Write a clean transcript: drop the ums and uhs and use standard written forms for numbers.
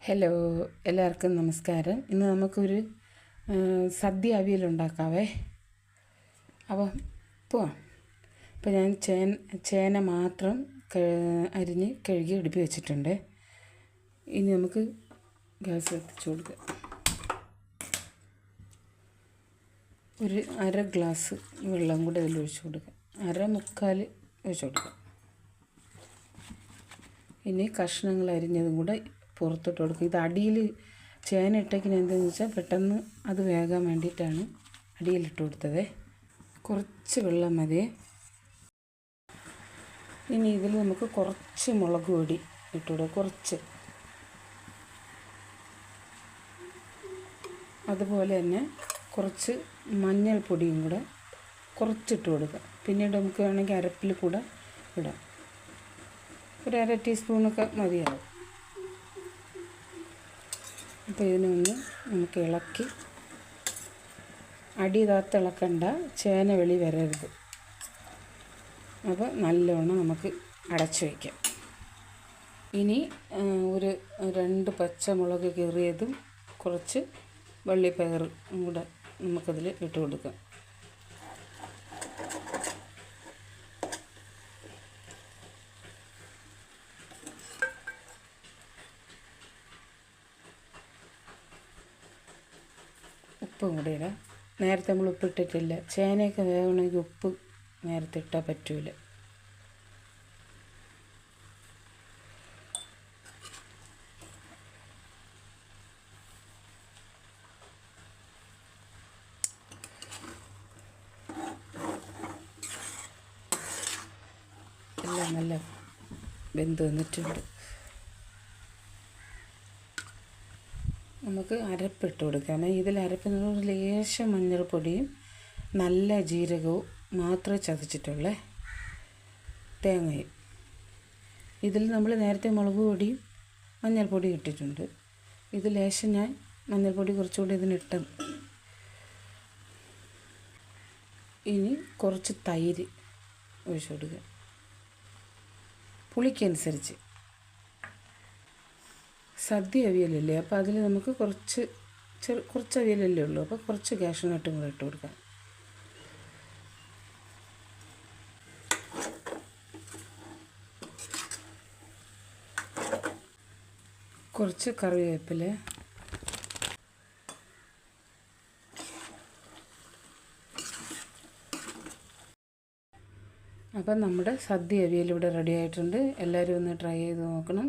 Hello, എല്ലാവർക്കും നമസ്കാരം. ഇന്ന് നമുക്കൊരു സദ്യ അവിയലുണ്ടാക്കാവേ. അപ്പം പോവാം. ഇപ്പം ഞാൻ ചേന മാത്രം അരിഞ്ഞ് കഴുകി എടുപ്പി വെച്ചിട്ടുണ്ട്. ഇനി നമുക്ക് ഗ്യാസ് കത്തിച്ച് കൊടുക്കാം. ഒരു അര ഗ്ലാസ് വെള്ളം കൂടെ അതിൽ ഒഴിച്ച് കൊടുക്കാം. മുക്കാൽ ഒഴിച്ച് കൊടുക്കാം. ഇനി കഷ്ണങ്ങൾ അരിഞ്ഞതും കൂടെ പുറത്തിട്ട് കൊടുക്കും. ഇത് അടിയിൽ ചേന ഇട്ടേക്കിന് എന്താണെന്ന് വെച്ചാൽ പെട്ടെന്ന് അത് വേകാൻ വേണ്ടിയിട്ടാണ് അടിയിലിട്ട് കൊടുത്തത്. കുറച്ച് വെള്ളം മതി. ഇനി ഇതിൽ നമുക്ക് കുറച്ച് മുളക് പൊടി ഇട്ട് കൊടുക്കുക, കുറച്ച്. അതുപോലെ തന്നെ കുറച്ച് മഞ്ഞൾപ്പൊടിയും കൂടെ കുറച്ചിട്ട് കൊടുക്കുക. പിന്നീട് നമുക്ക് വേണമെങ്കിൽ അരപ്പിൽ കൂടെ ഇടാം. ഒരു അര ടീസ്പൂണൊക്കെ മതിയാവും. അപ്പോൾ ഇതിനൊന്ന് നമുക്ക് ഇളക്കി, അടി താത്ത് ഇളക്കണ്ട, ചേന വെളി വരരുത്. അപ്പോൾ നല്ലോണം നമുക്ക് അടച്ചു വയ്ക്കാം. ഇനി ഒരു 2 പച്ചമുളക് കീറിയതും കുറച്ച് വള്ളിപ്പയറും കൂടെ നമുക്കതിൽ ഇട്ട് കൊടുക്കാം. ഉപ്പും കൂടെ ഇടാം. നേരത്തെ നമ്മൾ ഉപ്പിട്ടിട്ടില്ല. ചേനയൊക്കെ വേവണമെങ്കിൽ ഉപ്പ് നേരത്തെ ഇട്ടാൽ പറ്റൂല. എല്ലാം നല്ല വെന്ത് വന്നിട്ടുണ്ട്. നമുക്ക് അരപ്പിട്ട് കൊടുക്കാം. ഇതിൽ അരപ്പിന് ലേശം മഞ്ഞൾപ്പൊടിയും നല്ല ജീരകവും മാത്രമേ ചതച്ചിട്ടുള്ളേ, തേങ്ങയും. ഇതിൽ നമ്മൾ നേരത്തെ മുളക് പൊടിയും മഞ്ഞൾപ്പൊടിയും ഇട്ടിട്ടുണ്ട്. ഇത് ലേശം ഞാൻ മഞ്ഞൾപ്പൊടി കുറച്ചുകൂടി ഇതിനിട്ട്. ഇനി കുറച്ച് തൈര് ഒഴിച്ചു കൊടുക്കുക, പുളിക്കനുസരിച്ച്. സദ്യ അവിയലല്ലേ, അപ്പോൾ അതിൽ നമുക്ക് കുറച്ച് അവിയലല്ലേ ഉള്ളൂ. അപ്പോൾ കുറച്ച് കാഷ്യൂനട്ടും കൂടെ ഇട്ട് കൊടുക്കാം. കുറച്ച് കറിവേപ്പില. അപ്പം നമ്മുടെ സദ്യ അവിയൽ ഇവിടെ റെഡി ആയിട്ടുണ്ട്. എല്ലാവരും ഒന്ന് ട്രൈ ചെയ്ത് നോക്കണം.